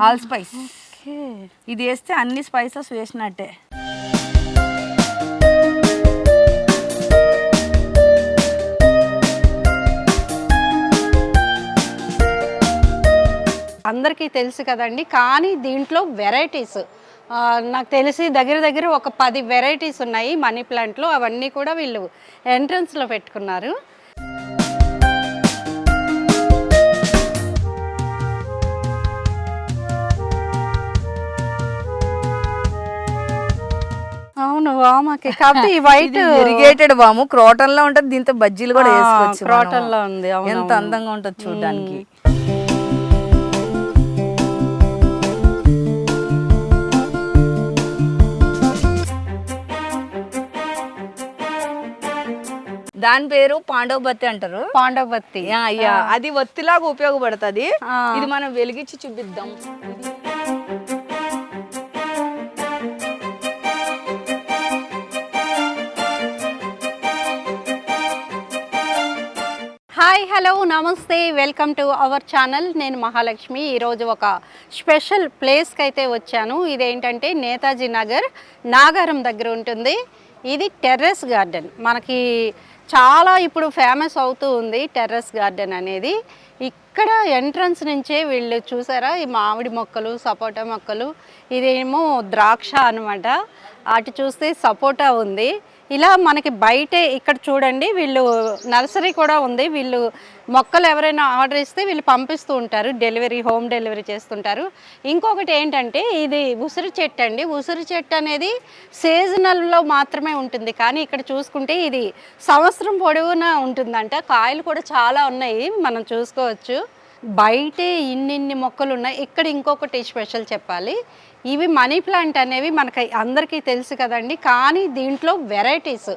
All spice. ఇది వేస్తే అన్ని స్పైసెస్ వేసినట్టే. అందరికీ తెలుసు కదండి, కానీ దీంట్లో వెరైటీస్ నాకు తెలిసి దగ్గర దగ్గర ఒక 10 వెరైటీస్ ఉన్నాయి మనీ ప్లాంట్లో. అవన్నీ కూడా వీళ్ళు ఎంట్రన్స్లో పెట్టుకున్నారు. అవును, వామకి కాకపోతే ఈ వైట్ ఇరిగేటెడ్ వాము క్రోటన్ లో ఉంటది. దీంతో బజ్జీలు కూడా వేసుకోవచ్చు. క్రోటన్ లో ఉంది. ఎంత అందంగా ఉంటది చూడడానికి. దాని పేరు పాండవబత్తి అంటారు. పాండవబత్తి. అది ఒత్తిలాగా ఉపయోగపడుతుంది. ఇది మనం వెలిగించి చూపిద్దాం. హాయ్, హలో, నమస్తే, వెల్కమ్ టు అవర్ ఛానల్. నేను మహాలక్ష్మి. ఈరోజు ఒక స్పెషల్ ప్లేస్కి అయితే వచ్చాను. ఇదేంటంటే నేతాజీ నగర్ నాగారం దగ్గర ఉంటుంది. ఇది టెర్రస్ గార్డెన్. మనకి చాలా ఇప్పుడు ఫేమస్ అవుతూ ఉంది టెర్రస్ గార్డెన్ అనేది. ఇక్కడ ఎంట్రన్స్ నుంచే వీళ్ళు చూసారా, ఈ మామిడి మొక్కలు, సపోటా మొక్కలు, ఇదేమో ద్రాక్ష అనమాట. అటు చూస్తే సపోటా ఉంది. ఇలా మనకి బయటే ఇక్కడ చూడండి, వీళ్ళు నర్సరీ కూడా ఉంది. వీళ్ళు మొక్కలు ఎవరైనా ఆర్డర్ ఇస్తే వీళ్ళు పంపిస్తూ ఉంటారు, డెలివరీ, హోమ్ డెలివరీ చేస్తుంటారు. ఇంకొకటి ఏంటంటే ఇది ఉసిరి చెట్టు అండి. ఉసిరి చెట్టు అనేది సీజనల్లో మాత్రమే ఉంటుంది, కానీ ఇక్కడ చూసుకుంటే ఇది సంవత్సరం పొడవునా ఉంటుందంట. కాయలు కూడా చాలా ఉన్నాయి, మనం చూసుకోవచ్చు. బయటే ఇన్ని మొక్కలు ఉన్నాయి. ఇక్కడ ఇంకొకటి స్పెషల్ చెప్పాలి, ఇవి మనీ ప్లాంట్ అనేవి మనకి అందరికీ తెలుసు కదండి, కానీ దీంట్లో వెరైటీస్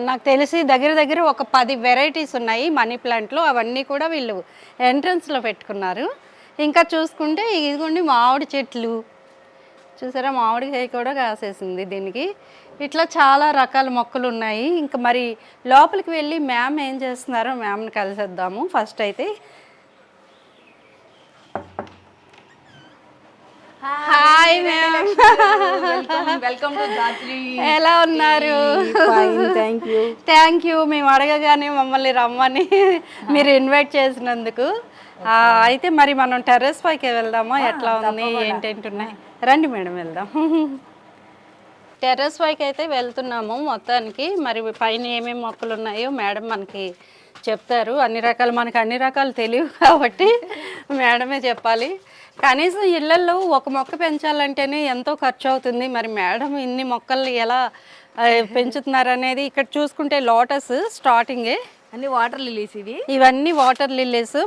నాకు తెలిసి దగ్గర దగ్గర ఒక 10 వెరైటీస్ ఉన్నాయి మనీ ప్లాంట్లో. అవన్నీ కూడా వీళ్ళు ఎంట్రన్స్లో పెట్టుకున్నారు. ఇంకా చూసుకుంటే ఇదిగోండి మామిడి చెట్లు చూసారా, మామిడికాయ కూడా కాసేసింది దీనికి. ఇట్లా చాలా రకాల మొక్కలు ఉన్నాయి. ఇంకా మరి లోపలికి వెళ్ళి మ్యామ్ ఏం చేస్తున్నారో మ్యామ్ని కలిసేద్దాము ఫస్ట్ అయితే. Hi ma'am, welcome to Dhatri. ఎలా ఉన్నారు? Thank you. మేము అడగగానే మమ్మల్ని రమ్మని మీరు ఇన్వైట్ చేసినందుకు. అయితే మరి మనం టెర్రస్ పైకి వెళ్దామా? ఎట్లా ఉంది, ఏంటేంటి ఉన్నాయి? రండి మేడం, వెళ్దాం. టెర్రస్ పైకి అయితే వెళ్తున్నాము మొత్తానికి. మరి పైన ఏమేమి మొక్కలు ఉన్నాయో మేడం మనకి చెప్తారు. మనకి అన్ని రకాలు తెలియవు కాబట్టి మేడమే చెప్పాలి. కనీసం ఇళ్లల్లో ఒక మొక్క పెంచాలంటేనే ఎంతో ఖర్చు అవుతుంది. మరి మేడం ఇన్ని మొక్కల్ని ఎలా పెంచుతున్నారు అనేది ఇక్కడ చూసుకుంటే లోటస్ స్టార్టింగే అన్ని వాటర్ లిలీస్. ఇవన్నీ వాటర్ లిల్లీస్.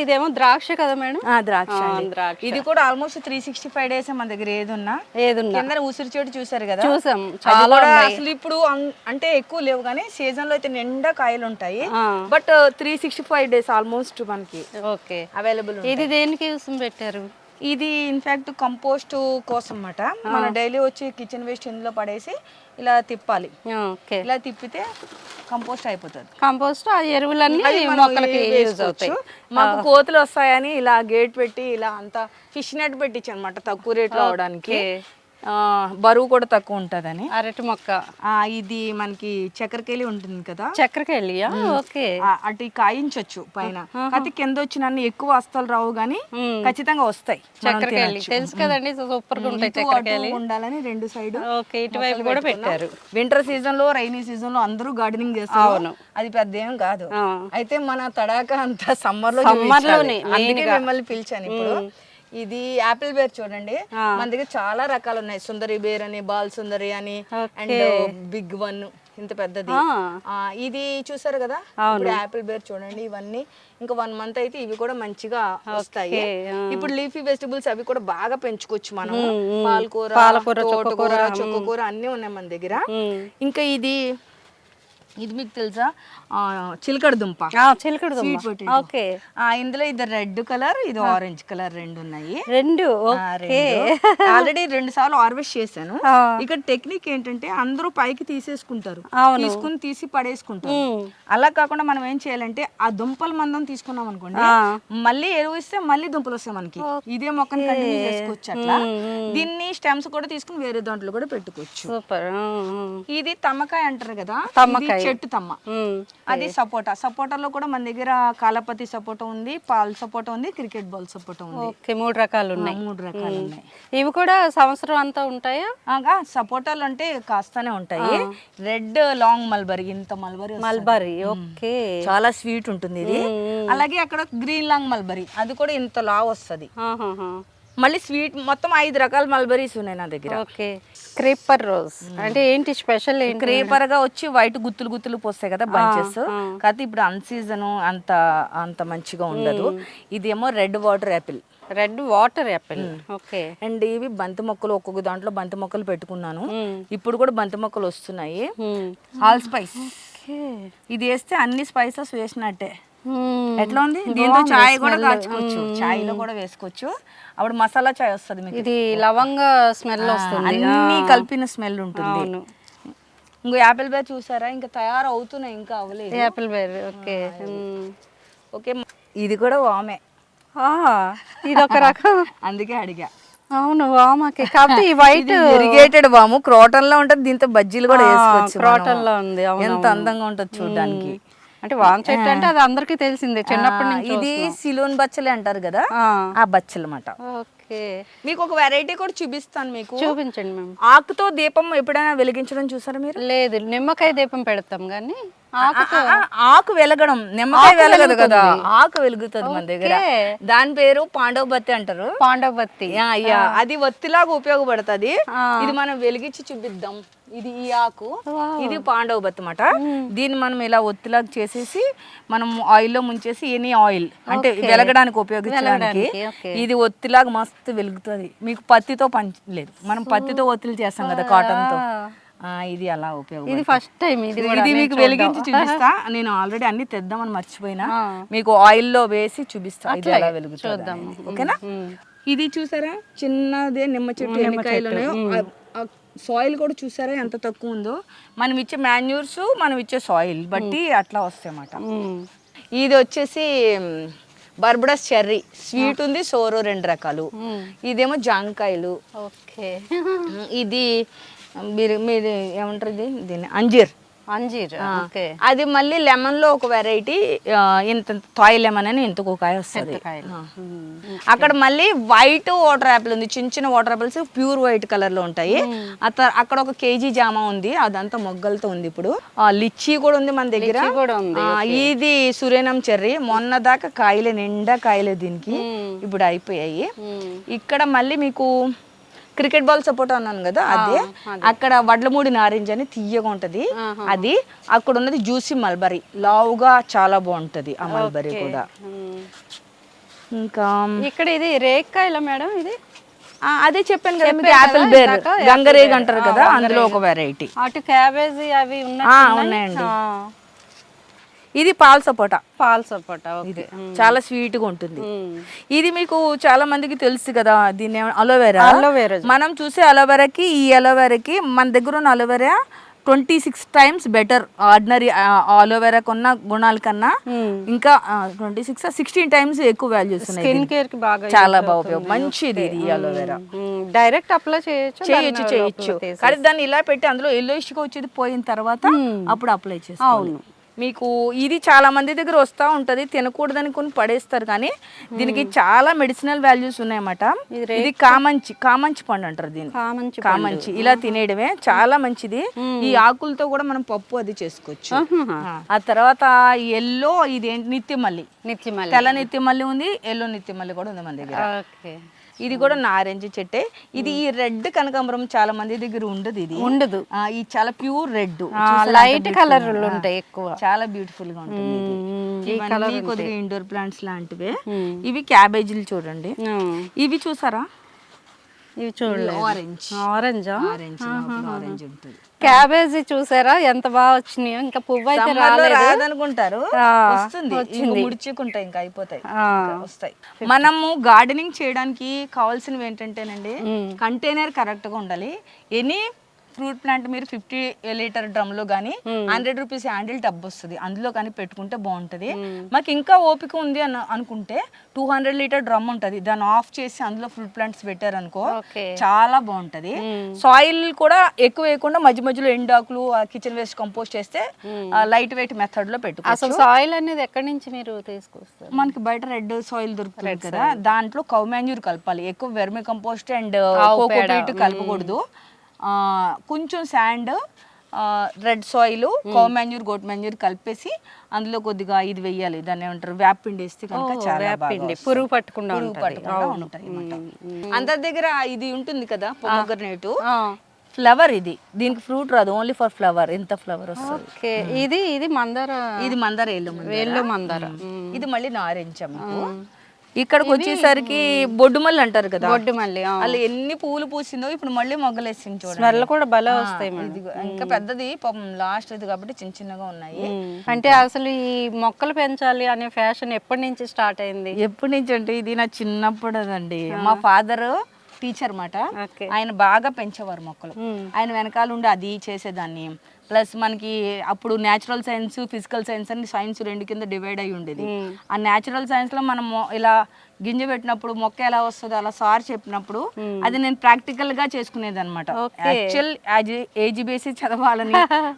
ఇదేమో ద్రాక్ష కదా మేడం? ద్రాక్ష. ఇది కూడా ఆల్మోస్ట్ 365 డేస్ మన దగ్గర ఏదున్నా కింద ఉసిరి చెట్టు చూసారు కదా, చూసాం. చాలా అసలు ఇప్పుడు అంటే ఎక్కువ లేవు, కానీ సీజన్ లో అయితే నిండా కాయలు ఉంటాయి. బట్ 365 డేస్ ఆల్మోస్ట్ మనకి ఓకే అవైలబుల్. ఇది దేనికి యూస్ పెట్టారు? ఇది ఇన్ఫాక్ట్ కంపోస్ట్ కోసం అన్నమాట. మనం డైలీ వచ్చి కిచెన్ వేస్ట్ ఇందులో పడేసి ఇలా తిప్పాలి. ఇలా తిప్పితే కంపోస్ట్ అయిపోతుంది. కంపోస్ట్ ఆ ఎరువులన్నీ మొక్కలకి యూజ్ అవుతాయి. మాకు కోతులు వస్తాయని ఇలా గేట్ పెట్టి ఇలా అంతా ఫిష్ నెట్ పెట్టించి అనమాట, తక్కువ రేట్లో అవడానికి. బరువు కూడా తక్కువ ఉంటదని. అరటి మొక్క. ఇది మనకి చక్కెరకేళి ఉంటుంది కదా, చక్కెరకేళియా? ఓకే. అటు కాయించవచ్చు పైన, అయితే కింద వచ్చిన ఎక్కువ అస్తలు రావు, గానీ ఖచ్చితంగా వస్తాయి. చక్కెరకేళి తెలుసు కదండి, సూపర్ గా ఉంటాయి. చక్కెరకేళి ఉండాలని 2 సైడ్. ఓకే, ఇటువైపు కూడా పెట్టారు. వింటర్ సీజన్ లో, రైనీ సీజన్ లో అందరూ గార్డెనింగ్ చేస్తారు. అది పెద్ద ఏం కాదు. అయితే మన తడాక అంతా సమ్మర్ లోనే, అందుకే మిమ్మల్ని పిలిచాను ఇప్పుడు. ఇది యాపిల్ బేర్ చూడండి, మన దగ్గర చాలా రకాలు ఉన్నాయి. సుందరి బేర్ అని, బాల్ సుందరి అని, అండ్ బిగ్ వన్ ఇంత పెద్దది. ఇది చూసారు కదా, ఇప్పుడు యాపిల్ బేర్ చూడండి. ఇవన్నీ ఇంకా 1 మంత్ అయితే ఇవి కూడా మంచిగా వస్తాయి. ఇప్పుడు లీఫీ వెజిటబుల్స్ అవి కూడా బాగా పెంచుకోవచ్చు మనం. పాలకూర, తోటకూర, చుక్కకూర అన్ని ఉన్నాయి మన దగ్గర. ఇంకా ఇది మీకు తెలుసా, చిలకడ దుంప, చిలకడ స్వీట్ దుంప. పొటాటో. ఓకే, ఇందులో ఇది రెడ్ కలర్, ఇది ఆరెంజ్ కలర్, రెండు ఉన్నాయి. రెండు. ఓకే, ఆల్రెడీ 2 సార్లు హార్వెస్ట్ చేశాను. ఇక్కడ టెక్నిక్ ఏంటంటే అందరూ పైకి తీసేసుకుంటారు, తీసుకుని తీసి పడేసుకుంటారు. అలా కాకుండా మనం ఏం చేయాలంటే ఆ దుంపల మందం తీసుకున్నాం అనుకోండి, మళ్ళీ ఎరువు ఇస్తే మళ్ళీ దుంపలు వస్తాయి మనకి. ఇదే మొక్కని కంటిన్యూ చేసుకోవచ్చు. అట్లా దీన్ని స్టెమ్స్ కూడా తీసుకుని వేరే దాంట్లో కూడా పెట్టుకోవచ్చు. సూపర్. ఇది తమ్మకాయ అంటారు కదా, ఇది చెట్టు తమ్మ. అది సపోటా. సపోటాలో కూడా మన దగ్గర కాలపతి సపోటా ఉంది, పాల్ సపోటా ఉంది, క్రికెట్ బాల్ సపోటా ఉంది. ఓకే, 3 రకాలు ఉన్నాయి. 3 రకాలు ఉన్నాయి. ఇవి కూడా సంవత్సరం అంతా ఉంటాయా? సపోటాలు అంటే కాస్తానే ఉంటాయి. రెడ్ లాంగ్ మల్బరీ, ఇంత మల్బరీ. ఓకే, చాలా స్వీట్ ఉంటుంది ఇది. అలాగే అక్కడ గ్రీన్ లాంగ్ మల్బరీ, అది కూడా ఇంత లావ్ వస్తుంది. మళ్ళీ స్వీట్ మొత్తం 5 రకాల మల్బరీస్ ఉన్నాయి నా దగ్గర. ఓకే, క్రీపర్ రోజ్ అంటే ఏంటి స్పెషల్? క్రీపర్ గా వచ్చి వైట్ గుత్తులు గుత్తులు పోస్తాయి కదా బంచెస్. కాకపోతే ఇప్పుడు అన్ సీజన్ అంత మంచిగా ఉండదు. ఇదేమో red water Apple. Red water Apple. Okay. And ఇవి బంతి మొక్కలు, ఒక్కొక్క దాంట్లో బంతి మొక్కలు పెట్టుకున్నాను. ఇప్పుడు కూడా బంతి మొక్కలు వస్తున్నాయి. ఆల్ స్పైస్, ఇది వేస్తే అన్ని స్పైసెస్ వేసినట్టే. ఎట్లా ఉంది? దీంతో చాయ్ కూడా కాచుకోవచ్చు, చాయ్ లో కూడా వేసుకోవచ్చు. అప్పుడు మసాలా చాయ్ వస్తుంది మీకు. ఇది లవంగ స్మెల్ వస్తుంది, అన్ని కలిపిన స్మెల్ ఉంటుంది. ఇంకో యాపిల్ బేర్ చూసారా, ఇంకా తయారు అవుతున్నాయి, ఇంకా అవ్వలేదు. Apple bear. Okay, okay. ఇది కూడా వామే. ఇది ఒక రకం, అందుకే అడిగా. అవును, వామకి. కాకపోతే ఈ వైట్ ఇరిగేటెడ్ వాము క్రోటన్ లో ఉంటది. దీంతో బజ్జీలు కూడా వేసుకోవచ్చు. క్రోటన్ లో ఉంది. ఎంత అందంగా ఉంటది చూడడానికి. అంటే వామ చెట్టు అంటే అది అందరికీ తెలిసిందే చిన్నప్పటి నుంచి. ఇది సిలోన్ బచ్చలే అంటారు కదా, ఆ బచ్చలు అన్నమాట. ఓకే, మీకు ఒక వెరైటీ కూడా చూపిస్తాను. మీకు చూపించండి మ్యామ్. ఆకుతో దీపం ఎప్పుడైనా వెలిగించడం చూసారా మీరు? లేదు, నిమ్మకాయ దీపం పెడతాం కానీ ఆకు వెలగడం, నిమ్మకాయ వెలగదు కదా, ఆకు వెలుగుతుంది మన దగ్గర. దాని పేరు పాండవ బత్తి అంటారు. పాండవ బత్తి. అది ఒత్తిలాగా ఉపయోగపడుతుంది. ఇది మనం వెలిగించి చూపిద్దాం. ఇది ఈ ఆకు, ఇది పాండవ బత్తి అన్నమాట. దీన్ని మనం ఇలా ఒత్తిలాగా చేసేసి మనం ఆయిల్ లో ముంచేసి, ఎనీ ఆయిల్ అంటే వెలగడానికి ఉపయోగించడానికి. ఇది ఒత్తిలాగా మస్తు వెలుగుతుంది. మీకు పత్తితో పని లేదు, మనం పత్తితో ఒత్తిడి చేస్తాం కదా కాటన్ తో. ఇది అలా ఉపయోగం. ఇది ఫస్ట్ టైం ఇది మీకు వెలిగించి చూపిస్తా. నేను ఆల్రెడీ అన్ని తెద్దామని మర్చిపోయినా, మీకు ఆయిల్ లో వేసి చూపిస్తా ఇది ఎలా వెలుగుతుంది. ఓకేనా? ఇది చూసారా, చిన్నదే నిమ్మ చెట్టు ఎన్నికాయలు ఉన్నాయో. సాయిల్ కూడా చూసారా ఎంత తక్కువ ఉందో. మనం ఇచ్చే మాన్యూర్స్, మనం ఇచ్చే సాయిల్ బట్టి అట్లా వస్తాయి అన్నమాట. ఇది వచ్చేసి బర్బడస్ చెర్రీ, స్వీట్ ఉంది, సోరో 2 రకాలు. ఇదేమో జాంకాయలు. ఓకే, ఇది మీరు ఏమంటారు దీన్ని, అంజీర్. ఓకే, అది మళ్ళీ లెమన్ లో ఒక వెరైటీ, ఇంత టాయ్ లెమన్ అని ఇంతకు కాయ వస్తుంది. అక్కడ మళ్ళీ వైట్ వాటర్ యాపిల్ ఉంది, చిన్న చిన్న water apples pure white colour లో ఉంటాయి. అక్కడ ఒక కేజీ జామ ఉంది, అదంతా మొగ్గలతో ఉంది. ఇప్పుడు లిచ్చీ కూడా ఉంది మన దగ్గర. ఇది సురేనం చెర్రీ. మొన్న దాకా కాయలే, నిండా కాయలే దీనికి, ఇప్పుడు అయిపోయాయి. ఇక్కడ మళ్ళీ మీకు క్రికెట్ బాల్ సపోటా అన్నాను కదా, అదే. అక్కడ వడ్లమూడి నారింజ అని తీయగా ఉంటది, అది. అక్కడ ఉన్నది జ్యూసీ మల్బరీ, లావుగా చాలా బాగుంటది ఆ మల్బరీ కూడా. ఇంకా ఇక్కడ ఇది రేక్కాయల మేడం, ఇది అదే చెప్పాను కదా మీకు, యాపిల్ బేర్, గంగరేగ్ అంటారు కదా, అందులో ఒక వెరైటీ. అటు క్యాబేజీ అవి ఉన్నాయండి. ఇది పాల్ సపోటా. ఇది చాలా స్వీట్ గా ఉంటుంది. ఇది మీకు చాలా మందికి తెలుసు కదా, దీన్ని అలోవెరా. మనం చూసే అలోవెరాకి ఈ అలోవెరాకి మన దగ్గర ఉన్న aloe vera 26 times better. Ordinary aloe vera కొన్న గుణాల కన్నా ఇంకా 16 times ఎక్కువ వాల్యూస్ ఉన్నాయి. స్కిన్ కేర్ కి బాగా చాలా బాగా ఉపయోగం, మంచిది ఇది అలోవెరా. డైరెక్ట్ అప్లై చేయొచ్చు. కానీ దాన్ని ఇలా పెట్టి అందులో ఎల్లోయిష్ గా వచ్చేది పోయిన తర్వాత అప్పుడు అప్లై చేసుకోవాలి. మీకు ఇది చాలా మంది దగ్గర వస్తూ ఉంటుంది, తినకూడదని కొన్ని పడేస్తారు, కానీ దీనికి చాలా మెడిసినల్ వాల్యూస్ ఉన్నాయన్నమాట. ఇది కామంచి పండు అంటారు దీన్ని. కామంచి ఇలా తినేయడమే చాలా మంచిది. ఈ ఆకులతో కూడా మనం పప్పు అది చేసుకోవచ్చు. ఆ తర్వాత ఎల్లో, ఇది నిత్యమల్లి. తెల్ల నిత్యమల్లి ఉంది, ఎల్లో నిత్యమల్లి కూడా ఉంది మన దగ్గర. ఇది కూడా నారెంజ్ చెట్టే. ఇది ఈ రెడ్ కనకాంబరం చాలా మంది దగ్గర ఉండదు. ఇది ఉండదు, ఈ చాలా ప్యూర్ రెడ్, లైట్ కలర్ ఉంటాయి ఎక్కువ, చాలా బ్యూటిఫుల్ గా ఉంటుంది. ఇవన్నీ కొద్దిగా ఇండోర్ ప్లాంట్స్ లాంటివే. ఇవి క్యాబేజీలు చూడండి. ఇవి చూసారా, ఇవి చూడలేదు. ఆరెంజ్ ఆరెంజా? ఆరెంజ్ ఉంటుంది. క్యాబేజీ చూసారా ఎంత బాగా వచ్చినాయో. ఇంకా పువ్వు అయితే రాదనుకుంటారు, వస్తుంది. ఇంకా ముడుచుకుంటాయి, ఇంకా అయిపోతాయి, వస్తాయి. మనము గార్డెనింగ్ చేయడానికి కావాల్సినవి ఏంటంటేనండి, కంటైనర్ కరెక్ట్ గా ఉండాలి. ఎనీ ఫ్రూట్ ప్లాంట్ మీరు 50 లీటర్ డ్రమ్ లో గానీ 100 రూపీస్ హ్యాండిల్ టబ్ వస్తుంది, అందులో కానీ పెట్టుకుంటే బాగుంటది. మాకు ఇంకా ఓపిక ఉంది అని అనుకుంటే 200 లీటర్ డ్రమ్ ఉంటది, దాన్ని ఆఫ్ చేసి అందులో ఫ్రూట్ ప్లాంట్స్ పెట్టారనుకో చాలా బాగుంటది. సాయిల్ కూడా ఎక్కువ వేయకుండా మధ్య మధ్యలో ఎండాకులు, కిచెన్ వేస్ట్ కంపోస్ట్ చేస్తే లైట్ వెయిట్ మెథడ్ లో పెట్టుకోవచ్చు. అసలు సాయిల్ అనేది ఎక్కడి నుంచి మీరు తీసుకొస్తారు? మనకి బయట రెడ్ సాయిల్ దొరుకుతుంది కదా, దాంట్లో కౌ మాన్యూర్ కలపాలి. ఎక్కువ వెర్మి కంపోస్ట్ అండ్ కోకోపీట్ కలపకూడదు. కొంచెం sand, red soil, cow manure, goat manure కలిపేసి అందులో కొద్దిగా ఇది వెయ్యాలి. దాన్ని ఏమంటారు, వేపిండి వేస్తే కనుక చాలా బాగా పురుగు పట్టకుండా ఉంటాయి. అందరి దగ్గర ఇది ఉంటుంది కదా పొమోగ్రనేట్ ఫ్లవర్, ఇది దీనికి ఫ్రూట్ రాదు, ఓన్లీ ఫర్ ఫ్లవర్. ఎంత ఫ్లవర్ వస్తుంది. ఇది మందార, ఇది మందార ఎల్లో మందార. ఇది మళ్ళీ నారింజ. ఇక్కడికి వచ్చేసరికి బొడ్డుమల్లి అంటారు కదా, బొడ్డుమల్లి. అలా ఎన్ని పువ్వులు పూసిందో ఇప్పుడు మళ్ళీ మొగ్గలేసింది చూడండి. స్మెల్ కూడా భలే వస్తాయి. ఇంకా పెద్దది పాపం లాస్ట్ ఇది కాబట్టి చిన్న చిన్నగా ఉన్నాయి. అంటే అసలు ఈ మొక్కలు పెంచాలి అనే ఫ్యాషన్ ఎప్పటి నుంచి స్టార్ట్ అయింది? ఎప్పటి నుంచి అంటే ఇది నా చిన్నప్పుడు అండి. మా ఫాదర్ టీచర్ మాట, ఆయన బాగా పెంచేవారు మొక్కలు. ఆయన వెనకాల ఉండి అది చేసేదాన్ని. ప్లస్ మనకి అప్పుడు న్యాచురల్ సైన్స్, ఫిజికల్ సైన్స్ అని సైన్స్ రెండు కింద డివైడ్ అయి ఉండేది. ఆ న్యాచురల్ సైన్స్ లో మనం ఇలా గింజ పెట్టినప్పుడు మొక్క ఎలా వస్తుందో అలా సార్ చెప్పినప్పుడు అది నేను ప్రాక్టికల్ గా చేసుకునేది అనమాట. యాక్చువల్ ఏజీబీఎస్సీ చదవాలని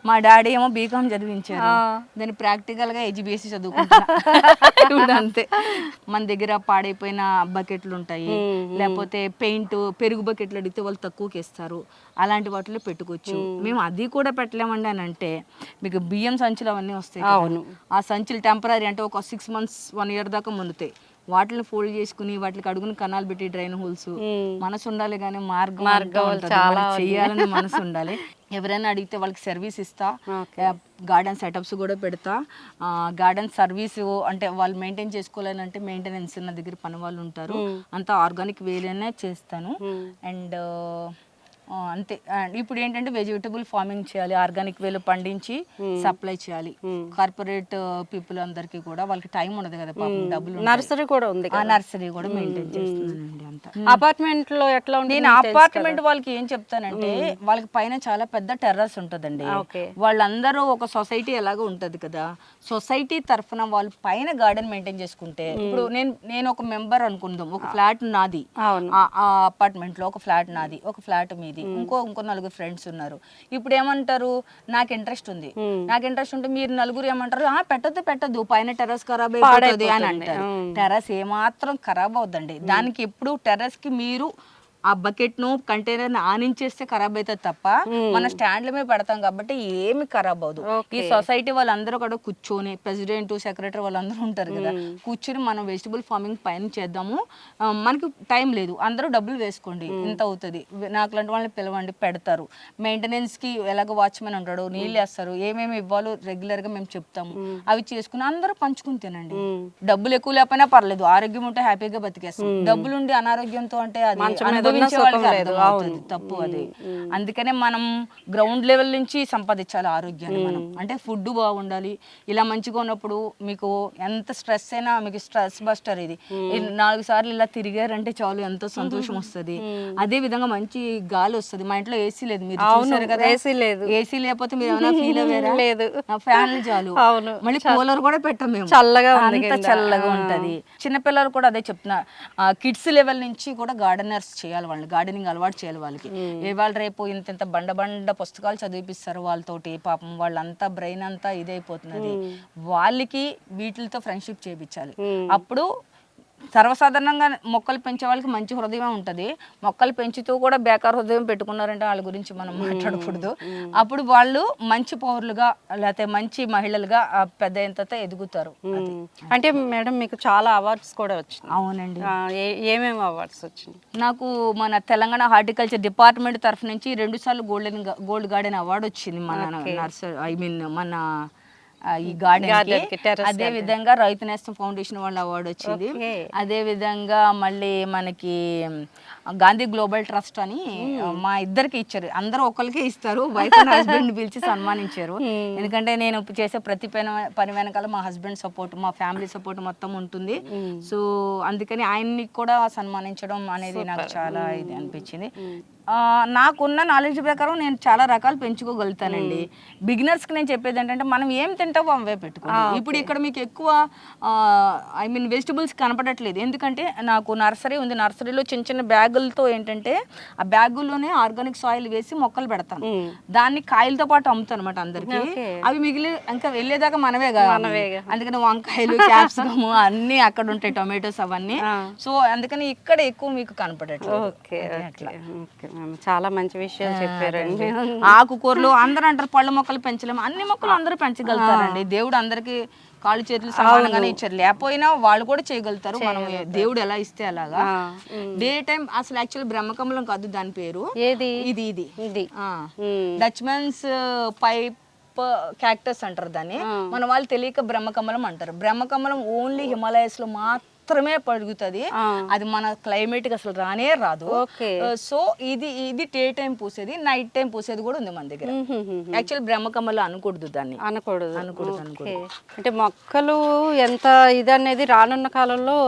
మా డాడీ ఏమో బీకామ్ చదివించారు, దాన్ని ప్రాక్టికల్ గా ఏజీబీఎస్సీ చదువుకుంటా అంతే. మన దగ్గర పాడైపోయిన బకెట్లు ఉంటాయి, లేకపోతే పెయింట్, పెరుగు బకెట్లు అడిగితే వాళ్ళు తక్కువకి ఇస్తారు, అలాంటి వాటిలో పెట్టుకోవచ్చు. మేము అది కూడా పెట్టలేమండి అని అంటే, మీకు బియ్యం సంచులు అవన్నీ వస్తాయి. ఆ సంచులు టెంపరీ అంటే ఒక 6 months 1 year దాకా ముందుతాయి. వాటిని ఫోల్డ్ చేసుకుని వాటికి అడుగుని కనాలు పెట్టి డ్రైన్ హోల్స్. మనసు ఉండాలి కానీ మార్గం చెయ్యాలని మనసు ఉండాలి. ఎవరైనా అడిగితే వాళ్ళకి సర్వీస్ ఇస్తా, గార్డెన్ సెటప్స్ కూడా పెడతా. గార్డెన్ సర్వీస్ అంటే వాళ్ళు మెయింటైన్ చేసుకోవాలని అంటే మెయింటెనెన్స్ నా దగ్గర పని వాళ్ళు ఉంటారు, అంతా ఆర్గానిక్ వేలోనే చేస్తాను. అండ్ అంతే. ఇప్పుడు ఏంటంటే వెజిటబుల్ ఫార్మింగ్ చేయాలి, ఆర్గానిక్ వేలో పండించి సప్లై చేయాలి. కార్పొరేట్ పీపుల్ అందరికి కూడా వాళ్ళకి టైం ఉండదు కదా, పాపం డబ్బులు. నర్సరీ కూడా ఉంది, ఆ నర్సరీ కూడా మెయింటైన్ చేస్తున్నానండి. అంతా అపార్ట్మెంట్ లో ఎట్లా ఉంది? నేను అపార్ట్మెంట్ వాళ్ళకి ఏం చెప్తానంటే, వాళ్ళకి పైన చాలా పెద్ద టెర్రస్ ఉంటదండి. వాళ్ళందరూ ఒక సొసైటీ ఎలాగో ఉంటది కదా, సొసైటీ తరఫున వాళ్ళు పైన గార్డెన్ మెయింటైన్ చేసుకుంటే, ఇప్పుడు నేను ఒక మెంబర్ అనుకుందాం, ఒక ఫ్లాట్ నాది, ఆ అపార్ట్మెంట్ లో ఒక ఫ్లాట్ నాది, ఒక ఫ్లాట్ మీది, ఇంకో 4 ఫ్రెండ్స్ ఉన్నారు. ఇప్పుడు ఏమంటారు, నాకు ఇంట్రెస్ట్ ఉంది, నాకు ఇంట్రెస్ట్ ఉంటే మీరు నలుగురు ఏమంటారు, పెట్టద్దు పైన టెర్రస్ ఖరాబ్ అయిపోతుంది అని అంటారు. టెర్రస్ ఏమాత్రం ఖరాబ్ అవుతుందండి. దానికి ఎప్పుడు టెర్రస్ కి మీరు ఆ బకెట్ ను కంటైనర్ ని ఆనించేస్తే ఖరాబ్ అవుతుంది తప్ప, మన స్టాండ్ల మీద పెడతాం కాబట్టి ఏమి ఖరాబ్ అవ్వదు. ఈ సొసైటీ వాళ్ళందరూ కూడా కూర్చొని, ప్రెసిడెంట్, సెక్రటరీ వాళ్ళందరూ ఉంటారు కదా, కూర్చొని మనం వెజిటబుల్ ఫార్మింగ్ పైన చేద్దాము. మనకి టైం లేదు, అందరూ డబ్బులు వేసుకోండి, ఇంత అవుతుంది, నాకు లాంటి వాళ్ళని పిలవండి, పెడతారు. మెయింటెనెన్స్ కి ఎలాగో వాచ్మెన్ ఉంటాడు, నీళ్ళు వేస్తారు, ఏమేమి ఇవ్వాలో రెగ్యులర్ గా మేము చెప్తాము, అవి చేసుకుని అందరూ పంచుకుని తినండి. డబ్బులు ఎక్కువ లేకపోయినా పర్లేదు, ఆరోగ్యం ఉంటే హ్యాపీగా బతికేస్తాం. డబ్బులు ఉండి అనారోగ్యంతో అంటే అది తప్పు అది. అందుకనే మనం గ్రౌండ్ లెవెల్ నుంచి సంపాదించాలి ఆరోగ్యాన్ని. మనం అంటే ఫుడ్ బాగుండాలి. ఇలా మంచిగా ఉన్నప్పుడు మీకు ఎంత స్ట్రెస్ అయినా మీకు స్ట్రెస్ బస్టర్ ఇది. 4 సార్లు ఇలా తిరిగారంటే చాలు, ఎంతో సంతోషం వస్తుంది. అదే విధంగా మంచి గాలి వస్తుంది. మా ఇంట్లో ఏసీ లేదు, మీరు చూసారు కదా, ఏసీ లేకపోతే మీరు ఏమైనా ఫీల్ అవ్వారా? లేదు, ఫ్యాన్లు చాలు. మళ్ళీ కూలర్ కూడా పెట్టాం మేము, చల్లగా చల్లగా ఉంటది. చిన్నపిల్లలు కూడా అదే చెప్తున్నా, కిడ్స్ లెవెల్ నుంచి కూడా గార్డెనర్స్ చేయాలి, వాళ్ళు గార్డెనింగ్ అలవాటు చేయాలి వాళ్ళకి. ఇవాళ రేపు ఇంత బండ పుస్తకాలు చదివిపిస్తారు వాళ్ళతోటి, పాపం వాళ్ళంతా బ్రెయిన్ అంతా ఇదైపోతున్నది. వాళ్ళకి వీటితో ఫ్రెండ్షిప్ చేయించాలి. అప్పుడు సర్వసాధారణంగా మొక్కలు పెంచే వాళ్ళకి మంచి హృదయం ఉంటుంది. మొక్కలు పెంచుతూ కూడా బేకార్ హృదయం పెట్టుకున్నారంటే వాళ్ళ గురించి మనం మాట్లాడకూడదు. అప్పుడు వాళ్ళు మంచి పౌరులుగా లేకపోతే మంచి మహిళలుగా పెద్ద ఎంత ఎదుగుతారు. అంటే మేడం మీకు చాలా అవార్డ్స్ కూడా వచ్చినాయి. అవునండి. ఏమేమి అవార్డ్స్ వచ్చినాయి? నాకు మన తెలంగాణ హార్టికల్చర్ డిపార్ట్మెంట్ తరఫు నుంచి 2 సార్లు గోల్డ్ గార్డెన్ అవార్డు వచ్చింది. మన నర్సరీ మన ఈ గార్డెన్ కి. అదే విధంగా రైతు నేస్తం ఫౌండేషన్ వాళ్ళ అవార్డు వచ్చింది. అదే విధంగా మళ్ళీ మనకి గాంధీ గ్లోబల్ ట్రస్ట్ అని మా ఇద్దరికి ఇచ్చారు. అందరూ ఒకరికే ఇస్తారు, వైఫ్ అండ్ హస్బెండ్ పిలిచి సన్మానించారు. ఎందుకంటే నేను చేసే ప్రతి పని వెనకాల మా హస్బెండ్ సపోర్ట్, మా ఫ్యామిలీ సపోర్ట్ మొత్తం ఉంటుంది. సో అందుకని ఆయన్ని కూడా సన్మానించడం అనేది నాకు చాలా ఇది అనిపించింది. నాకున్న నాలెడ్జ్ ప్రకారం నేను చాలా రకాలు పెంచుకోగలుగుతానండి. బిగినర్స్కి నేను చెప్పేది ఏంటంటే మనం ఏం తింటావో అవే పెట్టుకోండి. ఇప్పుడు ఇక్కడ మీకు ఎక్కువ వెజిటబుల్స్ కనపడట్లేదు, ఎందుకంటే నాకు నర్సరీ ఉంది. నర్సరీలో చిన్న చిన్న బ్యాగులతో ఏంటంటే ఆ బ్యాగుల్లోనే ఆర్గానిక్ సాయిల్ వేసి మొక్కలు పెడతాను, దాన్ని కాయలతో పాటు అమ్ముతాను అనమాట అందరికి. అవి మిగిలి ఇంకా వెళ్ళేదాకా మనమే అందుకని వంకాయలు, క్యాప్సికమ్ అన్ని అక్కడ ఉంటాయి, టొమాటోస్ అవన్నీ. సో అందుకని ఇక్కడ ఎక్కువ మీకు కనపడట్లేదు. చాలా మంచి విషయాలు చెప్పారండి. ఆకుకూరలు అందరూ అంటారు పళ్ళ మొక్కలు పెంచలేము, అన్ని మొక్కలు అందరూ పెంచగలుగుతారండి. దేవుడు అందరికి కాళ్ళు చేతులు సమానంగానే ఇచ్చారు, లేకపోయినా వాళ్ళు కూడా చేయగలుగుతారు. మనం దేవుడు ఎలా ఇస్తే అలాగా. డే టైం అసలు యాక్చువల్ బ్రహ్మకమలం కాదు దాని పేరు, ఇది డచ్మెన్స్ పైప్ క్యాక్టస్ అంటారు దాన్ని. మన వాళ్ళు తెలియక బ్రహ్మకమలం అంటారు. బ్రహ్మకమలం ఓన్లీ హిమాలయస్ లో మాత్రమే పడుగుతుంది, అది మన క్లైమేట్ కి అసలు రానే రాదు. సో ఇది డే టైం పూసేది, నైట్ టైం పూసేది కూడా ఉంది మన దగ్గర. యాక్చువల్ బ్రహ్మకమలం అనకూడదు దాన్ని, అనకూడదు. అంటే మొక్కలు ఎంత ఇది అనేది రానున్న కాలంలో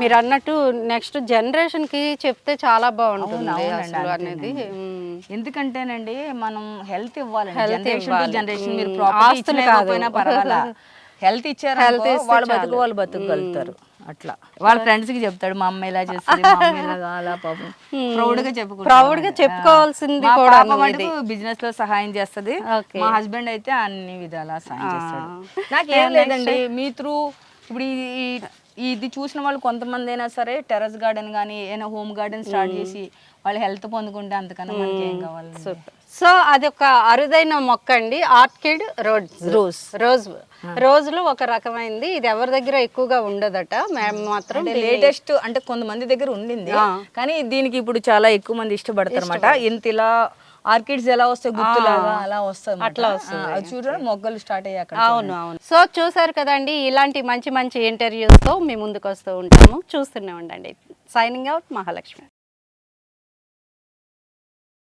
మీరు అన్నట్టు నెక్స్ట్ జనరేషన్ కి చెప్తే చాలా బాగుంటుంది అనేది. ఎందుకంటేనండి మనం హెల్త్ ఇవ్వాలండి, జనరేషన్ టు జనరేషన్. మీరు ప్రాపర్టీ ఇవ్వకపోయినా పర్వాలా, హెల్త్ ఇచ్చారు వాళ్ళు బతుకగలుగుతారు. అట్లా వాళ్ళ ఫ్రెండ్స్ కి చెప్తాడు, మా అమ్మ ఇలా చేస్తుంది, మా అమ్మ ఇలా కావాలా పాపం, ప్రౌడ్ గా చెప్పుకోవాల్సింది. బిజినెస్ లో సహాయం చేస్తుంది, మా హస్బెండ్ అయితే అన్ని విధాలా సహాయం చేస్తాడు. నాకేం లేదండి, మీ త్రూ ఇప్పుడు ఇది చూసిన వాళ్ళు కొంతమంది అయినా సరే టెర్రస్ గార్డెన్ కానీ ఏదైనా హోమ్ గార్డెన్ స్టార్ట్ చేసి వాళ్ళు హెల్త్ పొందుకుంటే అంతకన్నా మనకి ఏం కావాలి. సో అది ఒక అరుదైన మొక్క అండి, ఆర్కిడ్ రోజులో ఒక రకమైంది. ఇది ఎవరి దగ్గర ఎక్కువగా ఉండదట, మేము మాత్రం లేటెస్ట్ అంటే కొంతమంది దగ్గర ఉండింది, కానీ దీనికి ఇప్పుడు చాలా ఎక్కువ మంది ఇష్టపడతారు అనమాట. ఇంత ఇలా ఆర్కిడ్స్ ఎలా వస్తాయి గుర్తులాగా అలా వస్తాయి, అట్లా వస్తుంది చూడండి మొగ్గలు స్టార్ట్ అయ్యాక. అవును. సో చూసారు కదండి, ఇలాంటి మంచి మంచి ఇంటర్వ్యూస్ తో మీ ముందుకు వస్తూ ఉంటాము, చూస్తూనే ఉండండి. Signing out, Mahalakshmi.